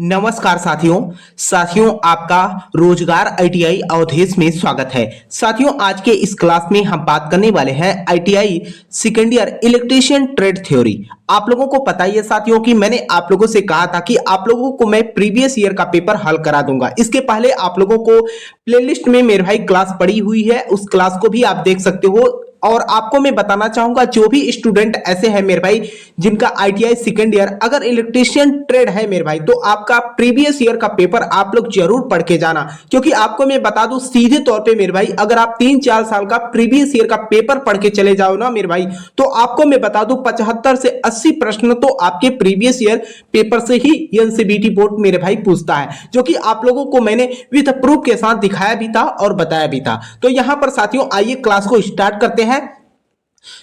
नमस्कार साथियों आपका रोजगार आईटीआई अवधेश में स्वागत है। साथियों, आज के इस क्लास में हम बात करने वाले हैं ITI second year electrician trade theory. आप लोगों को पता ही है साथियों कि मैंने आप लोगों से कहा था कि आप लोगों को मैं प्रीवियस ईयर का पेपर हल करा दूंगा। इसके पहले आप लोगों को प्लेलिस्ट में मेरे भाई क्लास पड़ी हुई है, उस क्लास को भी आप देख सकते हो। और आपको मैं बताना चाहूंगा, जो भी स्टूडेंट ऐसे हैं मेरे भाई जिनका आईटीआई सेकेंड ईयर अगर इलेक्ट्रीशियन ट्रेड है मेरे भाई, तो आपका प्रीवियस ईयर का पेपर आप लोग जरूर पढ़ के जाना। क्योंकि आपको मैं बता दूं सीधे तौर पे मेरे भाई, अगर आप 3-4 साल का प्रीवियस ईयर का पेपर पढ़ के चले जाओ ना मेरे भाई, तो आपको मैं बता दूं 75 से 80 प्रश्न तो आपके प्रीवियस ईयर पेपर से ही एनसीईआरटी बोर्ड मेरे भाई पूछता है, जो कि आप लोगों को मैंने विद प्रूफ के साथ दिखाया भी था और बताया भी था। तो यहां पर साथियों आइए क्लास को स्टार्ट करते हैं।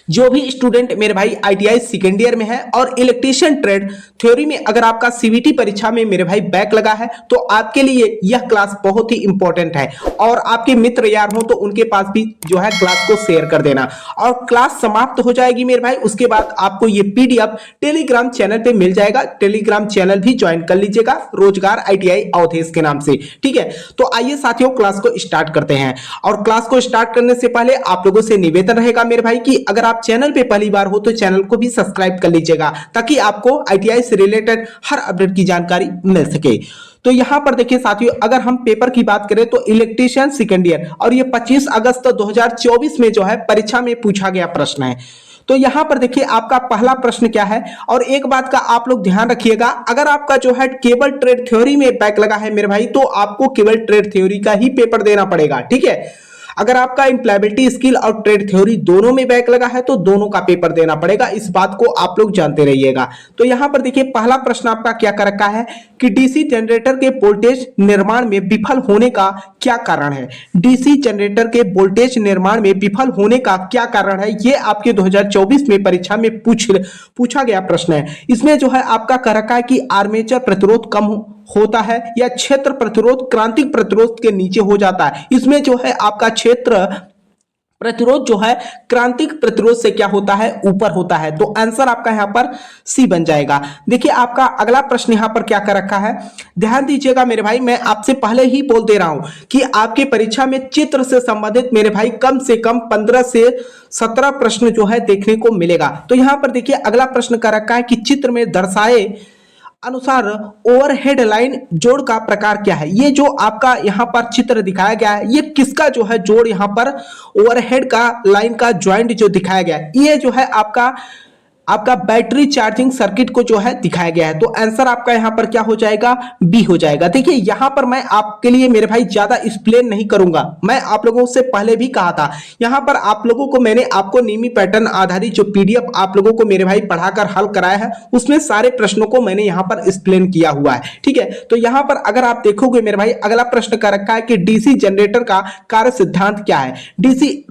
जो भी स्टूडेंट मेरे भाई आईटीआई सेकेंड ईयर में है और इलेक्ट्रीशियन ट्रेड थ्योरी में अगर आपका सीवीटी परीक्षा में मेरे भाई बैक लगा है, तो आपके लिए यह क्लास बहुत ही इंपॉर्टेंट है। और आपके मित्र यार हो तो उनके पास भी जो है क्लास को शेयर कर देना। और क्लास समाप्त हो जाएगी मेरे भाई, उसके बाद आपको ये पीडीएफ टेलीग्राम चैनल पे मिल जाएगा। टेलीग्राम चैनल भी ज्वाइन कर लीजिएगा, रोजगार आईटीआई अवधेश के नाम से। ठीक है, तो आइए साथियों क्लास को स्टार्ट करते हैं। और क्लास को स्टार्ट करने से पहले आप लोगों से निवेदन रहेगा मेरे भाई कि अगर आप चैनल पे पहली बार हो तो चैनल को भी सब्सक्राइब कर लीजिएगा, ताकि आपको आईटीआई से रिलेटेड हर अपडेट की जानकारी मिल सके। तो यहां पर देखिए साथियों, अगर हम पेपर की बात करें तो इलेक्ट्रीशियन सेकेंड ईयर, और ये 25 अगस्त 2024 में जो है परीक्षा में पूछा गया प्रश्न है। तो यहां पर देखिए आपका पहला प्रश्न क्या है। और एक बात का आप लोग ध्यान रखिएगा, अगर आपका जो है केवल ट्रेड थ्योरी में बैक लगा है मेरे भाई, तो आपको केवल ट्रेड थ्योरी का ही पेपर देना पड़ेगा। ठीक है, अगर आपका एम्प्लॉयबिलिटी स्किल और ट्रेड थ्योरी दोनों में बैक लगा है तो दोनों का पेपर देना पड़ेगा। इस बात को आप लोग जानते रहिएगा। तो यहां पर देखिए पहला प्रश्न आपका क्या कर रखा है कि डीसी जनरेटर के वोल्टेज निर्माण में विफल होने का क्या कारण है। डीसी जनरेटर के वोल्टेज निर्माण में विफल होने का क्या कारण है, ये आपके 2024 में परीक्षा में पूछा गया प्रश्न है। इसमें जो है आपका कह रखा है कि आर्मेचर प्रतिरोध कम होता है या क्षेत्र प्रतिरोध क्रांतिक प्रतिरोध के नीचे हो जाता है। इसमें जो है आपका क्षेत्र प्रतिरोध जो है क्रांतिक प्रतिरोध से क्या होता है, ऊपर होता है। तो आंसर आपका यहां पर सी बन जाएगा। देखिए आपका अगला प्रश्न यहां पर क्या कर रखा है, ध्यान दीजिएगा मेरे भाई, मैं आपसे पहले ही बोल दे रहा हूं कि आपके परीक्षा में चित्र से संबंधित मेरे भाई कम से कम 15 से 17 प्रश्न जो है देखने को मिलेगा। तो यहां पर देखिए अगला प्रश्न कर रखा है कि चित्र में दर्शाए अनुसार ओवरहेड लाइन जोड़ का प्रकार क्या है। ये जो आपका यहाँ पर चित्र दिखाया गया है, ये किसका जो है जोड़, यहाँ पर ओवरहेड का लाइन का ज्वाइंट जो दिखाया गया है, ये जो है आपका बैटरी चार्जिंग सर्किट को जो है दिखाया गया है। तो आंसर आपका यहाँ पर क्या हो जाएगा, बी हो जाएगा। देखिए यहाँ पर मैं आपके लिए मेरे भाई ज्यादा एक्सप्लेन नहीं करूंगा, मैं आप लोगों से पहले भी कहा था। यहाँ पर आप लोगों को मैंने आपको नीमी पैटर्न आधारित जो पीडीएफ आप लोगों को मेरे भाई पढ़ाकर हल कराया है, उसमें सारे प्रश्नों को मैंने यहाँ पर एक्सप्लेन किया हुआ है। ठीक है, तो यहाँ पर अगर आप देखोगे मेरे भाई, अगला प्रश्न कर रखा है कि डीसी जनरेटर का कार्य सिद्धांत क्या है। डीसी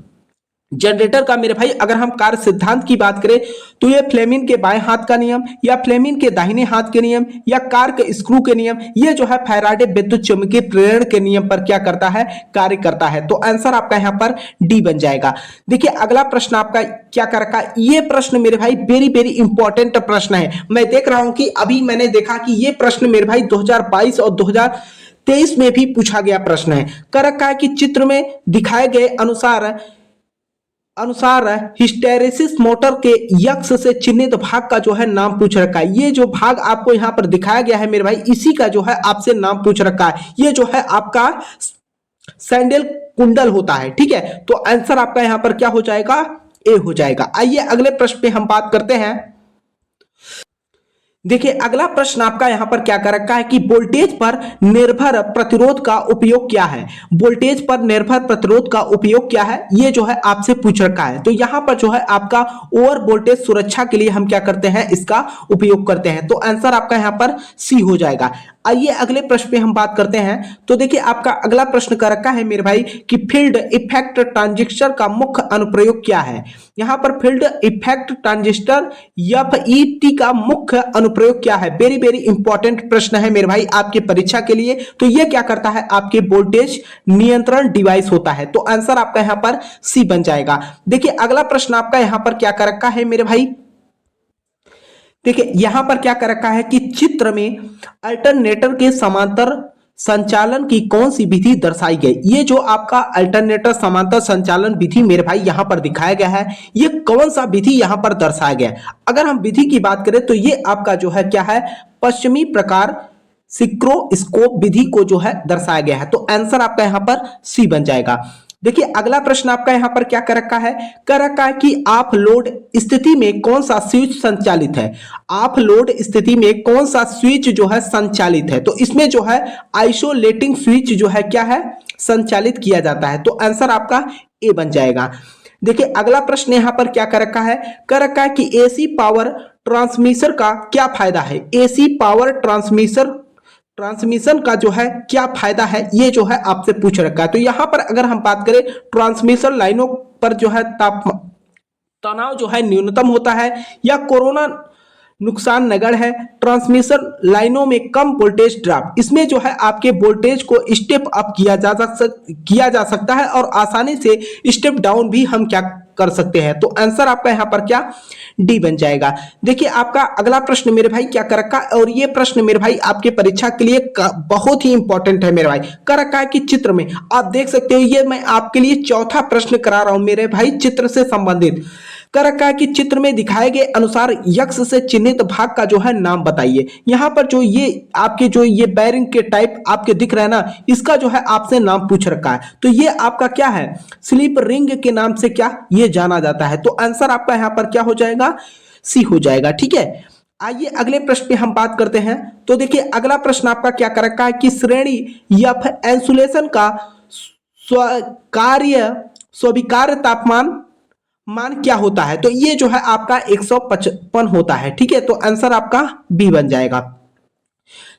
जनरेटर का मेरे भाई अगर हम कार्य सिद्धांत की बात करें तो ये फ्लेमिंग के बाएं हाथ का नियम या फ्लेमिंग के दाहिने हाथ के नियम या कार्क स्क्रू के नियम, ये जो है फैराडे विद्युत चुंबकीय प्रेरण के नियम पर क्या करता है, कार्य करता है। तो आंसर आपका यहाँ पर डी बन जाएगा। देखिए अगला प्रश्न आपका क्या कर रखा है, ये प्रश्न मेरे भाई वेरी वेरी इंपॉर्टेंट प्रश्न है। मैं देख रहा हूं कि अभी मैंने देखा कि ये प्रश्न मेरे भाई 2022 और 2023 में भी पूछा गया प्रश्न है। कर रखा है कि चित्र में दिखाए गए अनुसार हिस्टेरेसिस मोटर के यक्ष से चिन्हित भाग का जो है नाम पूछ रखा है। ये जो भाग आपको यहाँ पर दिखाया गया है मेरे भाई, इसी का जो है आपसे नाम पूछ रखा है। ये जो है आपका सैंडल कुंडल होता है। ठीक है, तो आंसर आपका यहाँ पर क्या हो जाएगा, ए हो जाएगा। आइए अगले प्रश्न पे हम बात करते हैं। देखिए अगला प्रश्न आपका यहां पर क्या कर रखा है कि वोल्टेज पर निर्भर प्रतिरोध का उपयोग क्या है। वोल्टेज पर निर्भर प्रतिरोध का उपयोग क्या है, ये जो है आपसे पूछ रखा है। तो यहां पर जो है आपका ओवर वोल्टेज सुरक्षा के लिए हम क्या करते हैं, इसका उपयोग करते हैं। तो आंसर आपका यहां पर सी हो जाएगा। आइए अगले प्रश्न पे हम बात करते हैं। तो देखिए आपका अगला प्रश्न कर रखा है मेरे भाई कि फील्ड इफेक्ट ट्रांजिस्टर का मुख्य अनुप्रयोग क्या है। यहां पर फील्ड इफेक्ट ट्रांजिस्टर एफईटी का मुख्य अनुप्रयोग क्या है, वेरी वेरी इंपॉर्टेंट प्रश्न है मेरे भाई आपके परीक्षा के लिए। तो ये क्या करता है, आपके वोल्टेज नियंत्रण डिवाइस होता है। तो आंसर आपका यहां पर सी बन जाएगा। देखिए अगला प्रश्न आपका यहां पर क्या कर रखा है मेरे भाई, देखिए यहां पर क्या कर रखा है कि चित्र में अल्टरनेटर के समांतर संचालन की कौन सी विधि दर्शाई गई। ये जो आपका अल्टरनेटर समांतर संचालन विधि मेरे भाई यहां पर दिखाया गया है, ये कौन सा विधि यहां पर दर्शाया गया है। अगर हम विधि की बात करें तो ये आपका जो है क्या है, पश्चिमी प्रकार सिक्रोस्कोप विधि को जो है दर्शाया गया है। तो आंसर आपका यहां पर सी बन जाएगा। देखिए अगला प्रश्न आपका यहां पर क्या कर रखा है, कर रखा है कि ऑफ लोड स्थिति में कौन सा स्विच संचालित है। ऑफ लोड स्थिति में कौन सा स्विच जो है संचालित है। तो इसमें जो है आइसोलेटिंग स्विच जो है क्या है, संचालित किया जाता है। तो आंसर आपका ए बन जाएगा। देखिए अगला प्रश्न यहां पर क्या कर रखा है, कर रखा है कि एसी पावर ट्रांसमीटर का क्या फायदा है। एसी पावर ट्रांसमिशन का जो है क्या फायदा है, ये जो है आपसे पूछ रखा है। तो यहां पर अगर हम बात करें ट्रांसमिशन लाइनों पर जो है तनाव जो है न्यूनतम होता है, या कोरोना नुकसान नगण्य है। ट्रांसमिशन लाइनों में कम वोल्टेज ड्रॉप, इसमें जो है आपके वोल्टेज को स्टेप अप किया जा सकता है और आसानी से स्टेप डाउन भी हम क्या कर सकते हैं। तो आंसर आपका यहाँ पर क्या, डी बन जाएगा। देखिए आपका अगला प्रश्न मेरे भाई क्या कर रखा है, और ये प्रश्न मेरे भाई आपके परीक्षा के लिए बहुत ही इंपॉर्टेंट है मेरे भाई। कर रखा है कि चित्र में आप देख सकते हो, ये मैं आपके लिए चौथा प्रश्न करा रहा हूं मेरे भाई चित्र से संबंधित। कर रखा है कि चित्र में दिखाए गए अनुसार यक्ष से चिन्हित भाग का जो है नाम बताइए। यहां पर जो ये आपके जो ये बैरिंग के टाइप आपके दिख रहा है ना, इसका जो है आपसे नाम पूछ रखा है। तो ये आपका क्या है, स्लिप रिंग के नाम से क्या ये जाना जाता है। तो आंसर आपका यहां पर क्या हो जाएगा, सी हो जाएगा। ठीक है, आइए अगले प्रश्न पे हम बात करते हैं। तो देखिए अगला प्रश्न आपका क्या कर रखा है कि श्रेणी एफ इंसुलेशन का स्वीकार्य तापमान मान क्या होता है। तो ये जो है आपका 155 होता है। ठीक है, तो आंसर आपका बी बन जाएगा।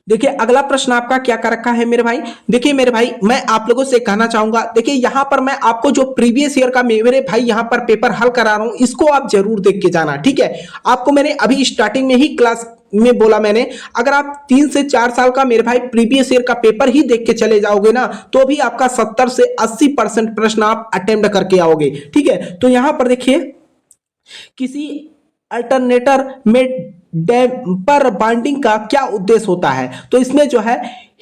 देखिए अगला प्रश्न आपका क्या कर रखा है मेरे भाई। देखिए मेरे भाई मैं आप लोगों से कहना चाहूंगा, देखिए यहां पर मैं आपको जो प्रीवियस ईयर का मेरे भाई यहां पर पेपर हल करा रहा हूं, इसको आप जरूर देख के जाना। ठीक है, आपको मैंने अभी स्टार्टिंग में ही क्लास में बोला मैंने, अगर आप 3 से 4 साल का मेरे भाई प्रीवियस ईयर का पेपर ही देख के चले जाओगे ना, तो भी आपका 70 से 80% प्रश्न आप अटेम्प्ट करके आओगे। ठीक है, तो यहां पर देखिए किसी अल्टरनेटर में डैम्पर बॉन्डिंग का क्या उद्देश्य होता है। तो इसमें जो है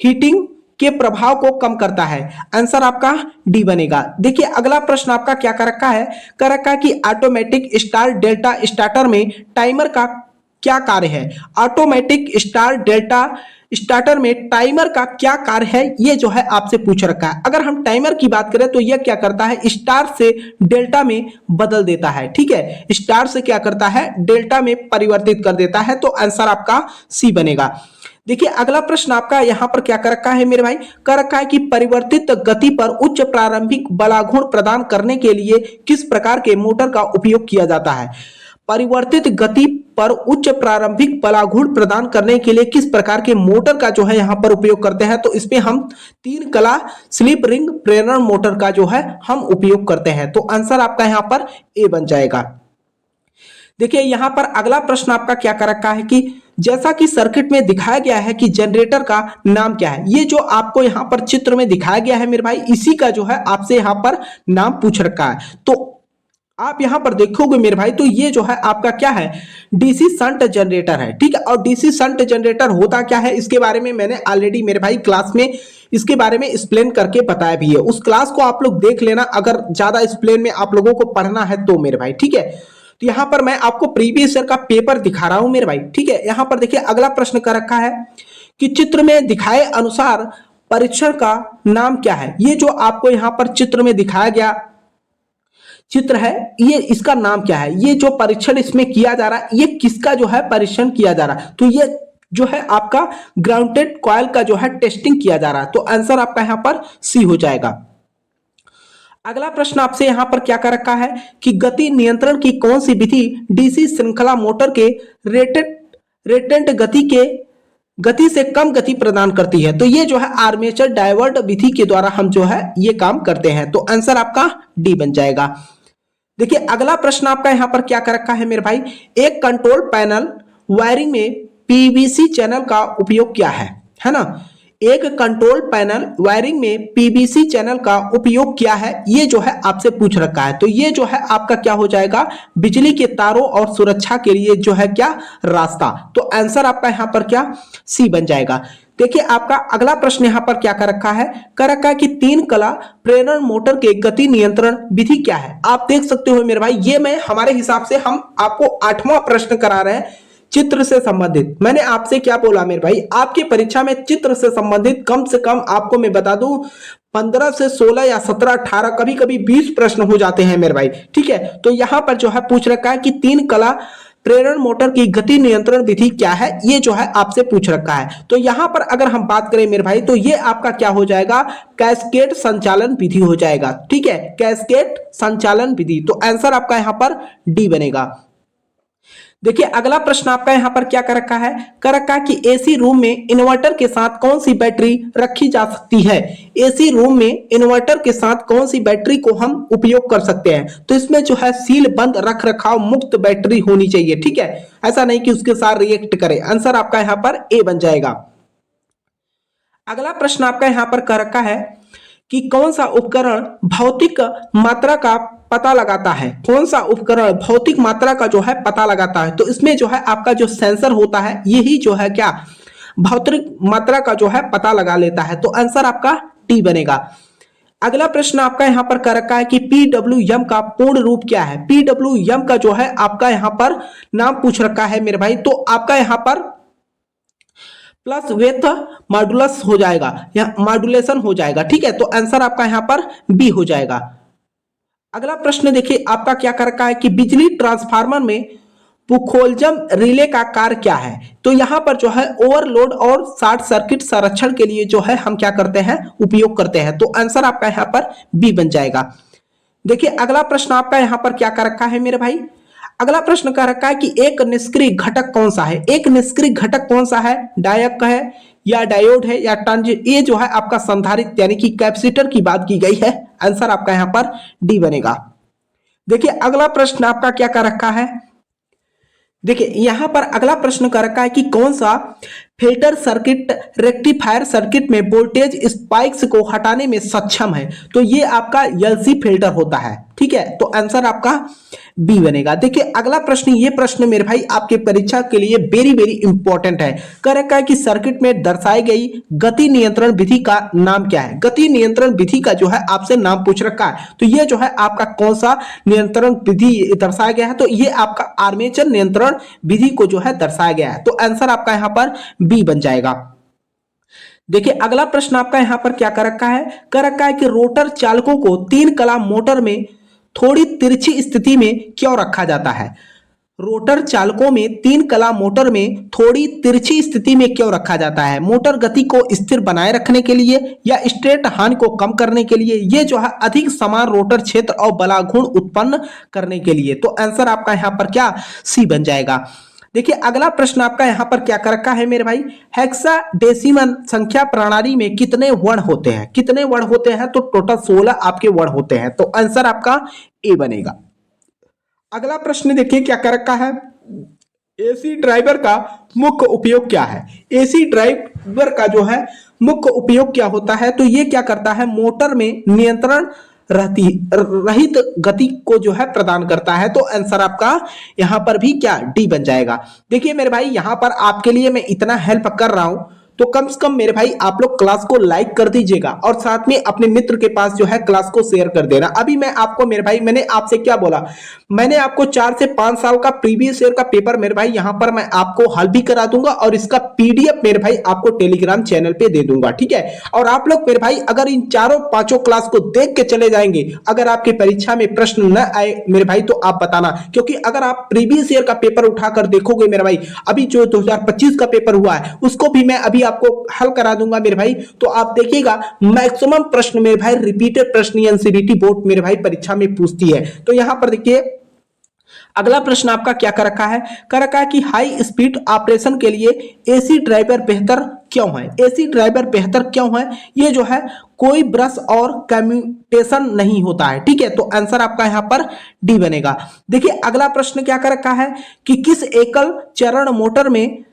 हीटिंग के प्रभाव को कम करता है। आंसर आपका डी बनेगा। देखिए अगला प्रश्न आपका क्या कर रखा है, कर रखा है कि ऑटोमेटिक स्टार डेल्टा स्टार्टर में टाइमर का क्या कार्य है। ऑटोमेटिक स्टार डेल्टा स्टार्टर में टाइमर का क्या कार्य है, ये जो है आपसे पूछ रखा है। अगर हम टाइमर की बात करें तो यह क्या करता है, स्टार से डेल्टा में बदल देता है। ठीक है, स्टार से क्या करता है, डेल्टा में परिवर्तित कर देता है। तो आंसर आपका सी बनेगा। देखिए अगला प्रश्न आपका यहां पर क्या कर रखा है मेरे भाई, कर रखा है कि परिवर्तित गति पर उच्च प्रारंभिक बलाघूर्ण प्रदान करने के लिए किस प्रकार के मोटर का उपयोग किया जाता है। परिवर्तित गति पर उच्च प्रारंभिक बलाघूर्ण प्रदान करने के लिए किस प्रकार के मोटर का जो है यहां पर उपयोग करते हैं। तो इसमें हम 3 कला स्लिप रिंग प्रेरण मोटर का जो है हम उपयोग करते हैं। तो आंसर आपका यहां पर ए बन जाएगा। देखिए यहां पर अगला प्रश्न आपका क्या कर रखा है कि जैसा कि सर्किट में दिखाया गया है कि जनरेटर का नाम क्या है। ये जो आपको यहां पर चित्र में दिखाया गया है मेरे भाई, इसी का जो है आपसे यहां पर नाम पूछ रखा है। तो आप यहां पर देखोगे मेरे भाई, तो ये जो है आपका क्या है, डीसी शंट जनरेटर है। ठीक है, और डीसी शंट जनरेटर होता क्या है, इसके बारे में मैंने ऑलरेडी मेरे भाई क्लास में इसके बारे में एक्सप्लेन करके बताया भी है। उस क्लास को आप लोग देख लेना, अगर ज्यादा एक्सप्लेन में आप लोगों को पढ़ना है तो मेरे भाई। ठीक है, तो यहां पर मैं आपको प्रीवियस ईयर का पेपर दिखा रहा हूं मेरे भाई। ठीक है, यहां पर देखिए अगला प्रश्न कर रखा है कि चित्र में दिखाए अनुसार परीक्षण का नाम क्या है। ये जो आपको यहां पर चित्र में दिखाया गया चित्र है, ये इसका नाम क्या है। ये जो परीक्षण इसमें किया जा रहा है, ये किसका जो है परीक्षण किया जा रहा है। तो ये जो है आपका ग्राउंडेड कॉइल का जो है टेस्टिंग किया जा रहा है। तो आंसर आपका यहां पर सी हो जाएगा। अगला प्रश्न आपसे यहां पर क्या कर रखा है कि गति नियंत्रण की कौन सी विधि डीसी श्रृंखला मोटर के रेटेड गति से कम गति प्रदान करती है। तो ये जो है आर्मेचर डाइवर्ट विधि के द्वारा हम जो है ये काम करते हैं। तो आंसर आपका डी बन जाएगा। देखिए अगला प्रश्न आपका यहां पर क्या कर रखा है मेरे भाई, एक कंट्रोल पैनल वायरिंग में पीवीसी चैनल का उपयोग क्या है ना। एक कंट्रोल पैनल वायरिंग में पीवीसी चैनल का उपयोग किया है, ये जो है आपसे पूछ रखा है। तो ये जो है आपका क्या हो जाएगा, बिजली के तारों और सुरक्षा के लिए जो है क्या रास्ता। तो आंसर आपका यहाँ पर क्या सी बन जाएगा। देखिए आपका अगला प्रश्न यहाँ पर क्या कर रखा है, कर रखा है कि तीन कला प्रेरण मोटर के गति नियंत्रण विधि क्या है। आप देख सकते हो मेरे भाई, ये मैं हमारे हिसाब से हम आपको 8वां प्रश्न करा रहे हैं चित्र से संबंधित। मैंने आपसे क्या बोला मेरे भाई, आपकी परीक्षा में चित्र से संबंधित कम से कम आपको मैं बता दूं 15 से 16 या 17 18 कभी कभी 20 प्रश्न हो जाते हैं मेरे भाई। ठीक है, तो यहां पर जो है पूछ रखा है कि तीन कला प्रेरण मोटर की गति नियंत्रण विधि क्या है, ये जो है आपसे पूछ रखा है। तो यहां पर अगर हम बात करें मेरे भाई, तो ये आपका क्या हो जाएगा, कैस्केड संचालन विधि हो जाएगा। ठीक है, कैस्केड संचालन विधि। तो आंसर आपका यहां पर डी बनेगा। देखिए अगला प्रश्न आपका यहां पर क्या कर रखा है, कर रखा है कि एसी रूम में इन्वर्टर के साथ कौन सी बैटरी रखी जा सकती है। एसी रूम में इन्वर्टर के साथ कौन सी बैटरी को हम उपयोग कर सकते हैं। तो इसमें जो है सील बंद रख रखाव मुक्त बैटरी होनी चाहिए। ठीक है, ऐसा नहीं कि उसके साथ रिएक्ट करे। आंसर आपका यहां पर ए बन जाएगा। अगला प्रश्न आपका यहां पर कर रखा है कि कौन सा उपकरण भौतिक मात्रा का पता लगाता है। कौन सा उपकरण भौतिक मात्रा का जो है पता लगाता है। तो इसमें जो है आपका जो सेंसर होता है, यही जो है क्या भौतिक मात्रा का जो है पता लगा लेता है। तो आंसर आपका डी बनेगा। अगला प्रश्न आपका यहां पर कर रखा है कि पीडब्ल्यूएम का पूर्ण रूप क्या है। पीडब्ल्यूएम का जो है आपका यहां पर नाम पूछ रखा है मेरे भाई। तो आपका यहां पर प्लस विथ मॉडुलस हो जाएगा, या मॉड्यूलेशन हो जाएगा। ठीक है, तो आंसर आपका यहां पर बी हो जाएगा। अगला प्रश्न देखिए आपका क्या कर रखा है कि बिजली ट्रांसफार्मर में पुखोल्जम रिले का कार्य क्या है। तो यहां पर जो है ओवरलोड और शॉर्ट सर्किट संरक्षण के लिए जो है हम क्या करते हैं, उपयोग करते हैं। तो आंसर आपका यहां पर बी बन जाएगा। देखिए अगला प्रश्न आपका यहां पर क्या कर रखा है मेरे भाई, अगला प्रश्न कह रखा है कि एक निष्क्रिय घटक कौन सा है। एक निष्क्रिय घटक कौन सा है, डायोड है या डायोड है या ट्रांजिस्टर। ये जो है आपका संधारित्र यानी कि कैपेसिटर की बात की गई है। आंसर आपका यहां पर डी बनेगा। देखिए अगला प्रश्न आपका क्या कर रखा है, देखिए यहां पर अगला प्रश्न कर रखा है कि कौन सा फिल्टर सर्किट रेक्टिफायर सर्किट में वोल्टेज स्पाइक्स को हटाने में सक्षम है। तो ये आपका एलसी फिल्टर होता है। ठीक है, तो आंसर आपका बी बनेगा। देखिए अगला प्रश्न, ये प्रश्न मेरे भाई आपके परीक्षा के लिए वेरी वेरी इंपॉर्टेंट है। कह रखा है कि सर्किट में दर्शाई गई गति नियंत्रण विधि का नाम क्या है। गति नियंत्रण विधि का जो है आपसे नाम पूछ रखा है। तो ये जो है आपका कौन सा नियंत्रण विधि दर्शाया गया है। तो ये आपका आर्मेचर नियंत्रण विधि को जो है दर्शाया गया है। तो आंसर आपका यहां पर बी बन जाएगा। देखिए अगला प्रश्न आपका यहां पर क्या कर रखा है, कर रखा है कि रोटर चालकों को तीन कला मोटर में थोड़ी तिरछी स्थिति में क्यों रखा जाता है। रोटर चालकों में तीन कला मोटर में थोड़ी तिरछी स्थिति में क्यों रखा जाता है। मोटर गति को स्थिर बनाए रखने के लिए या स्ट्रेट हानि को कम करने के लिए, ये जो है अधिक समान रोटर क्षेत्र और बलाघूर्ण उत्पन्न करने के लिए। तो आंसर आपका यहां पर क्या सी बन जाएगा। देखिए अगला प्रश्न आपका यहां पर क्या कर रखा है मेरे भाई, हेक्साडेसिमल संख्या प्रणाली में कितने वर्ण होते हैं। कितने वर्ण होते हैं, तो टोटल 16 आपके वर्ण होते हैं। तो आंसर आपका ए बनेगा। अगला प्रश्न देखिए क्या कर रखा है, एसी ड्राइवर का मुख्य उपयोग क्या है। एसी ड्राइवर का जो है मुख्य उपयोग क्या होता है। तो ये क्या करता है, मोटर में नियंत्रण रहित गति को जो है प्रदान करता है। तो आंसर आपका यहां पर भी क्या डी बन जाएगा। देखिए मेरे भाई यहां पर आपके लिए मैं इतना हेल्प कर रहा हूं, तो कम से कम मेरे भाई आप लोग क्लास को लाइक कर दीजिएगा और साथ में अपने मित्र के पास जो है क्लास को शेयर कर देना। अभी मैं आपको मेरे भाई, मैंने आपसे क्या बोला, मैंने आपको 4 से 5 साल का प्रीवियस ईयर का पेपर मेरे भाई यहां पर मैं आपको हल भी करा दूंगा और इसका पीडीएफ मेरे भाई आपको टेलीग्राम चैनल पे दे दूंगा। ठीक है, और आप लोग मेरे भाई अगर इन चारों पांचों क्लास को देख के चले जाएंगे, अगर आपकी परीक्षा में प्रश्न न आए मेरे भाई तो आप बताना, क्योंकि अगर आप प्रीवियस ईयर का पेपर उठाकर देखोगे मेरे भाई, अभी जो 2025 का पेपर हुआ है उसको भी मैं अभी आपको हल करा दूंगा मेरे भाई। तो आप देखिएगा मैक्सिमम प्रश्न मेरे भाई रिपीटेड प्रश्न एनसीईआरटी बोर्ड मेरे भाई परीक्षा में पूछती है। तो यहां पर देखिए अगला प्रश्न आपका क्या कर रखा है, कर रखा है कि हाई स्पीड ऑपरेशन के लिए एसी ड्राइवर बेहतर क्यों है। एसी ड्राइवर बेहतर क्यों है, ये जो है कोई ब्रश और कम्यूटेशन नहीं होता है। ठीक है, तो आंसर आपका यहां पर डी बनेगा। देखिए अगला प्रश्न क्या कर रखा है कि किस एकल चरण मोटर में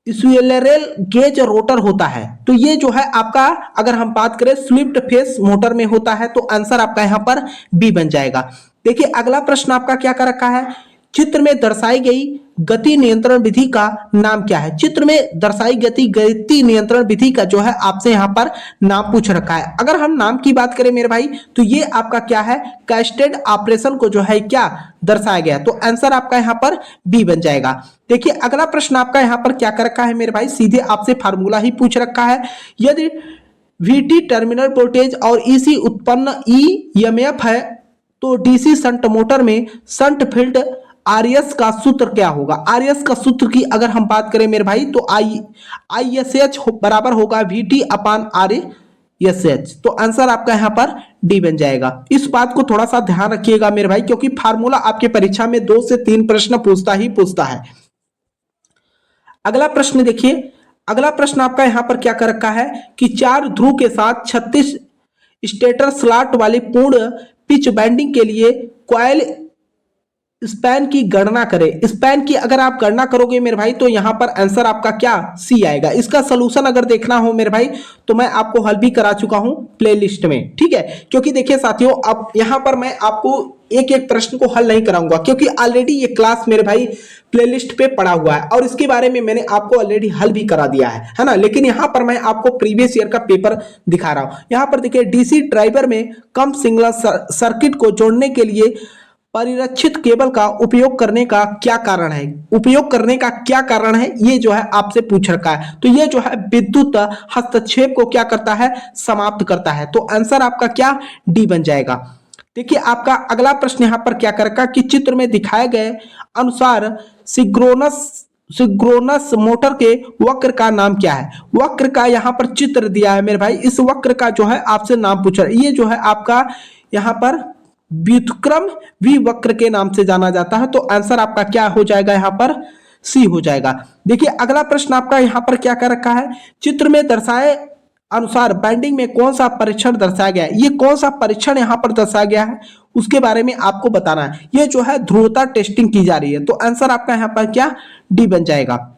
स्क्विरेल गेज रोटर होता है। तो ये जो है आपका, अगर हम बात करें स्विफ्ट फेस मोटर में होता है, तो आंसर आपका यहाँ पर बी बन जाएगा। देखिए अगला प्रश्न आपका क्या कर रखा है, चित्र में दर्शाई गई गति नियंत्रण विधि का नाम क्या है। चित्र में दर्शाई गति नियंत्रण विधि का जो है आपसे यहाँ पर नाम पूछ रखा है। अगर हम नाम की बात करें मेरे भाई, तो ये आपका क्या है, कैस्केड ऑपरेशन को जो है क्या दर्शाया गया, तो आंसर आपका यहाँ पर बी बन जाएगा। देखिए अगला प्रश्न आपका यहाँ पर क्या कर रखा है मेरे भाई, सीधे आपसे फार्मूला ही पूछ रखा है। यदि VT टर्मिनल वोल्टेज और EC उत्पन्न EMF है, तो DC शंट मोटर में शंट फील्ड RS का सूत्र क्या होगा। RS का सूत्र की अगर हम बात करें मेरे भाई, तो ISH बराबर होगा VT अपान RSH। तो आंसर आपका यहाँ पर डी बन जाएगा। इस बात को थोड़ा सा ध्यान रखिएगा मेरे भाई, क्योंकि फार्मूला आपके परीक्षा में 2 से 3 प्रश्न पूछता है। अगला प्रश्न देखिए, अगला प्रश्न आपका यहाँ पर क्या कर रखा है कि 4 ध्रुव के साथ 36 स्टेटर स्लॉट वाली पूर्ण पिच बैंडिंग के लिए कॉइल स्पैन की गणना करें। स्पैन की अगर आप गणना करोगे मेरे भाई, तो यहां पर आंसर आपका क्या सी आएगा। इसका सलूशन अगर देखना हो मेरे भाई, तो मैं आपको हल भी करा चुका हूं प्लेलिस्ट में, ठीक है। क्योंकि देखिए साथियों, अब यहां पर मैं आपको एक एक प्रश्न को हल नहीं कराऊंगा, क्योंकि ऑलरेडी ये क्लास मेरे भाई प्लेलिस्ट पे पड़ा हुआ है और इसके बारे में मैंने आपको ऑलरेडी हल भी करा दिया है ना। लेकिन यहां पर मैं आपको प्रीवियस ईयर का पेपर दिखा रहा हूं। यहां पर देखिए, डीसी ड्राइवर में कम सिग्नल सर्किट को जोड़ने के लिए परिरक्षित केबल का उपयोग करने का क्या कारण है। उपयोग करने का क्या कारण है, ये जो है आपसे पूछ रखा है। तो ये जो है विद्युत हस्तक्षेप को क्या करता है, समाप्त करता है। तो आंसर आपका क्या डी बन जाएगा। देखिए आपका अगला प्रश्न यहां पर क्या कर रखा कि चित्र में दिखाए गए अनुसार सिंक्रोनस मोटर के वक्र का नाम क्या है। वक्र का यहाँ पर चित्र दिया है मेरे भाई, इस वक्र का जो है आपसे नाम पूछ रहा है। ये जो है आपका यहाँ पर व्युत्क्रम वी वक्र के नाम से जाना जाता है। तो आंसर आपका क्या हो जाएगा, यहाँ पर सी हो जाएगा। देखिए अगला प्रश्न आपका यहाँ पर क्या कर रखा है, चित्र में दर्शाए अनुसार बैंडिंग में कौन सा परीक्षण दर्शाया गया है। ये कौन सा परीक्षण यहाँ पर दर्शाया गया है, उसके बारे में आपको बताना है। ये जो है ध्रुवता टेस्टिंग की जा रही है। तो आंसर आपका यहाँ पर क्या डी बन जाएगा।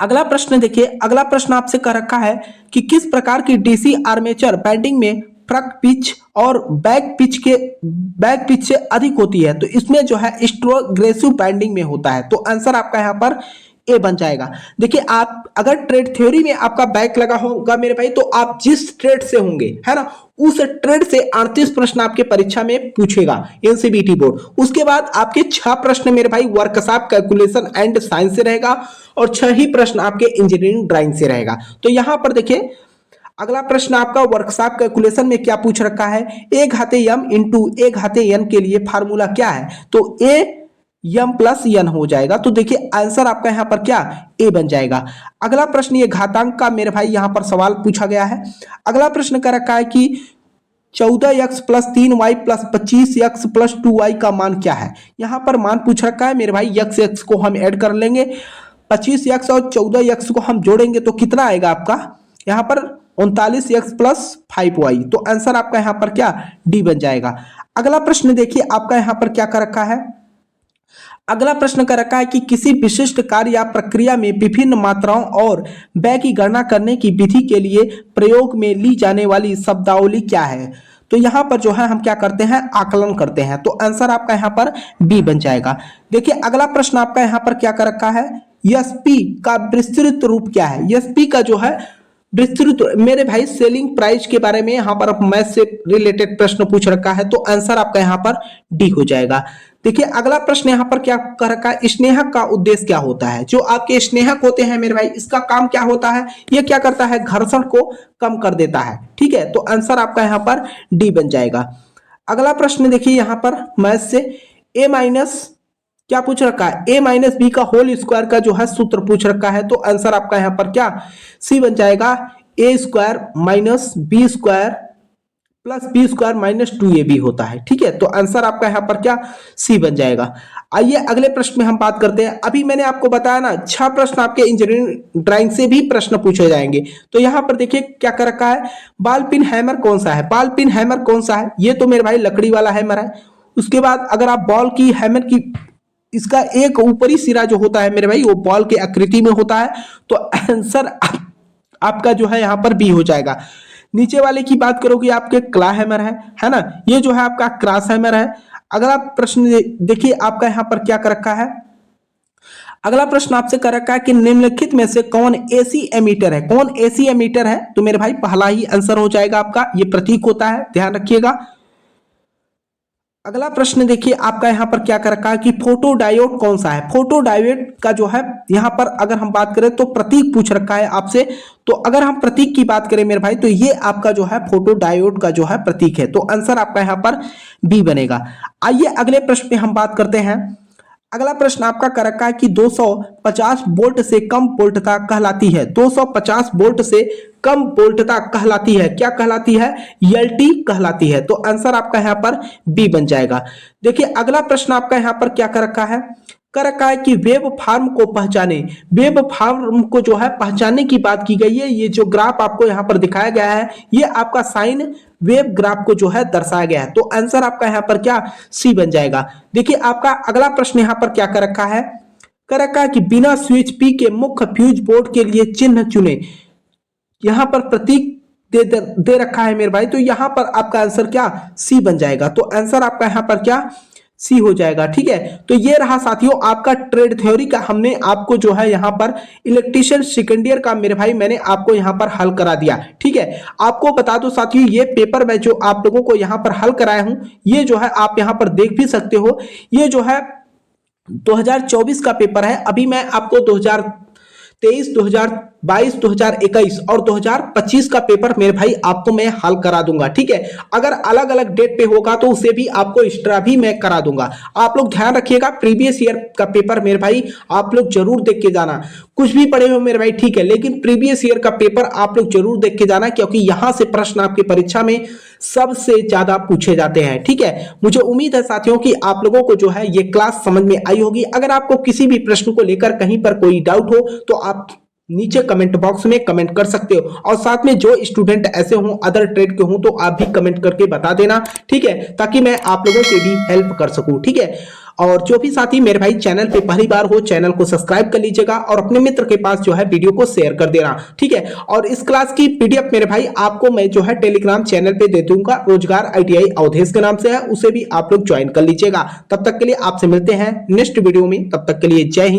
अगला प्रश्न देखिए, अगला प्रश्न आपसे कह रखा है कि किस प्रकार की डीसी आर्मेचर बैंडिंग में फ्रंट पिच और बैक पिच से अधिक होती है। तो इसमें जो है स्ट्रोग्रेसिव बैंडिंग में होता है। तो आंसर आपका यहाँ पर ए बन जाएगा। देखिए आप अगर ट्रेड थ्योरी में आपका बैक लगा होगा मेरे भाई, तो आप जिस ट्रेड से होंगे है ना, उस ट्रेड से 38 प्रश्न आपके परीक्षा में पूछेगा एनसीबीटी बोर्ड। उसके बाद आपके 6 प्रश्न मेरे भाई वर्कशॉप कैलकुलेशन एंड साइंस से रहेगा और 6 ही प्रश्न आपके इंजीनियरिंग ड्राइंग से रहेगा। तो यहां पर देखिए अगला प्रश्न आपका वर्कशॉप कैलकुलेशन में क्या पूछ रखा है, ए घाते यम इंटू ए घाते एन के लिए फार्मूला क्या है। तो ए यम प्लस एन हो जाएगा। तो देखिए आंसर आपका यहाँ पर क्या ए बन जाएगा। अगला प्रश्न ये घातांक का मेरे भाई यहाँ पर सवाल पूछा गया है। अगला प्रश्न का रखा है कि 14x plus 3y plus 25x plus 2y का मान क्या है। यहाँ पर मान पूछ रखा है मेरे भाई, x को हम ऐड कर लेंगे, 25x और 14x को हम जोड़ेंगे तो कितना आएगा आपका यहाँ पर 39x प्लस 5y। तो आंसर आपका यहाँ पर क्या डी बन जाएगा। अगला प्रश्न देखिए आपका यहाँ पर क्या कर रखा है, अगला प्रश्न कर रखा है कि किसी विशिष्ट कार्य या प्रक्रिया में विभिन्न मात्राओं और व्यय की गणना करने की विधि के लिए प्रयोग में ली जाने वाली शब्दावली क्या है। तो यहाँ पर जो है हम क्या करते हैं, आकलन करते हैं। तो आंसर आपका यहाँ पर बी बन जाएगा। देखिए अगला प्रश्न आपका यहाँ पर क्या कर रखा है, एसपी का विस्तृत रूप क्या है। एसपी का जो है विस्तृत मेरे भाई सेलिंग प्राइस के बारे में यहाँ पर मैथ से रिलेटेड प्रश्न पूछ रखा है। तो आंसर आपका यहाँ पर डी हो जाएगा। देखिए अगला प्रश्न यहाँ पर क्या कर रखा है, स्नेहक का उद्देश्य क्या होता है। जो आपके स्नेहक होते हैं मेरे भाई, इसका काम क्या होता है, ये क्या करता है, घर्षण को कम कर देता है। ठीक है, तो आंसर आपका यहाँ पर डी बन जाएगा। अगला प्रश्न देखिए यहाँ पर मैथ से ए माइनस क्या पूछ रखा है, ए माइनस बी का होल स्क्वायर का जो है सूत्र पूछ रखा है। तो आंसर आपका यहाँ पर क्या सी बन जाएगा, A square minus B square plus B square minus 2ab होता है। ठीक है, तो आंसर आपका यहाँ पर क्या सी बन जाएगा। आइए अगले प्रश्न में हम बात करते हैं। अभी मैंने आपको बताया ना 6 प्रश्न आपके इंजीनियरिंग ड्राइंग से भी प्रश्न पूछे जाएंगे। तो यहाँ पर देखिए क्या कर रखा है, बॉल पिन हैमर कौन सा है। बॉल पिन हैमर कौन सा है, ये तो मेरे भाई लकड़ी वाला हैमर है। उसके बाद अगर आप बॉल की हैमर की इसका एक ऊपरी सिरा जो होता है मेरे भाई वो बॉल के आकृति में होता है, तो आंसर आपका जो है यहाँ पर बी हो जाएगा। नीचे वाले की बात करोगे आपके क्ला हैमर है ना, ये जो है आपका क्रॉस हैमर है। अगला प्रश्न देखिए आपका यहाँ पर क्या कर रखा है, अगला प्रश्न आपसे कर रखा है कि निम्नलिखित में से कौन एसी एमीटर है, कौन एसी एमीटर है, तो मेरे भाई पहला ही आंसर हो जाएगा आपका, ये प्रतीक होता है, ध्यान रखिएगा। अगला प्रश्न देखिए आपका यहाँ पर क्या कर रखा है कि फोटो डायोड कौन सा है। फोटो डायोड का जो है यहाँ पर अगर हम बात करें तो प्रतीक पूछ रखा है आपसे, तो अगर हम प्रतीक की बात करें मेरे भाई तो ये आपका जो है फोटो डायोड का जो है प्रतीक है, तो आंसर आपका यहाँ पर बी बनेगा। आइए अगले प्रश्न पे हम बात करते हैं। अगला प्रश्न आपका कर रखा है कि 250 वोल्ट से कम वोल्टता कहलाती है, 250 वोल्ट से कम वोल्टता कहलाती है, क्या कहलाती है, एलटी कहलाती है, तो आंसर आपका यहाँ पर बी बन जाएगा। देखिए अगला प्रश्न आपका यहाँ पर क्या कर रखा है, कर रखा है कि वेब फॉर्म को पहचाने, वेब फॉर्म को जो है पहचानने की बात की गई है। ये जो ग्राफ आपको यहाँ पर दिखाया गया है ये आपका साइन वेब ग्राफ को जो है दर्शाया गया है, तो आंसर आपका यहाँ पर क्या सी बन जाएगा। देखिए आपका अगला प्रश्न यहाँ पर क्या कर रखा है, कर रखा है कि बिना स्विच पी के मुख्य फ्यूज बोर्ड के लिए चिन्ह चुने, यहाँ पर प्रतीक दे रखा है मेरे भाई, तो यहाँ पर आपका आंसर क्या सी बन जाएगा, तो आंसर आपका यहाँ पर क्या सी हो जाएगा। ठीक है, तो ये रहा साथियों आपका ट्रेड थ्योरी का, हमने आपको जो है यहाँ पर इलेक्ट्रीशियन सेकेंड ईयर का मेरे भाई मैंने आपको यहाँ पर हल करा दिया। ठीक है, आपको बता दो साथियों ये पेपर मैं जो आप लोगों को यहाँ पर हल कराया हूं ये जो है आप यहाँ पर देख भी सकते हो, ये जो है 2024 का पेपर है। अभी मैं आपको 2023, 2022, 2021 और 2025 का पेपर मेरे भाई आपको मैं हल करा दूंगा। ठीक है, अगर अलग अलग डेट पे होगा तो उसे भी आपको एक्स्ट्रा भी मैं करा दूंगा। आप लोग ध्यान रखिएगा, प्रीवियस ईयर का पेपर मेरे भाई आप लोग जरूर देख के जाना, कुछ भी पढ़े हो मेरे भाई ठीक है, लेकिन प्रीवियस ईयर का पेपर आप लोग जरूर देख के जाना, क्योंकि यहां से प्रश्न आपकी परीक्षा में सबसे ज्यादा पूछे जाते हैं। ठीक है, मुझे उम्मीद है साथियों कि आप लोगों को जो है ये क्लास समझ में आई होगी। अगर आपको किसी भी प्रश्न को लेकर कहीं पर कोई डाउट हो तो आप नीचे कमेंट बॉक्स में कमेंट कर सकते हो, और साथ में जो स्टूडेंट ऐसे हों अदर ट्रेड के हों तो आप भी कमेंट करके बता देना। ठीक है, ताकि मैं आप लोगों की भी हेल्प कर सकूं। ठीक है, और जो भी साथी मेरे भाई चैनल पे पहली बार हो चैनल को सब्सक्राइब कर लीजिएगा और अपने मित्र के पास जो है वीडियो को शेयर कर देना। ठीक है, और इस क्लास की पीडीएफ मेरे भाई आपको मैं जो है टेलीग्राम चैनल पे दे दूंगा, रोजगार आईटीआई अवधेश के नाम से है, उसे भी आप लोग ज्वाइन कर लीजिएगा। तब तक के लिए आपसे मिलते हैं नेक्स्ट वीडियो में, तब तक के लिए जय हिंद।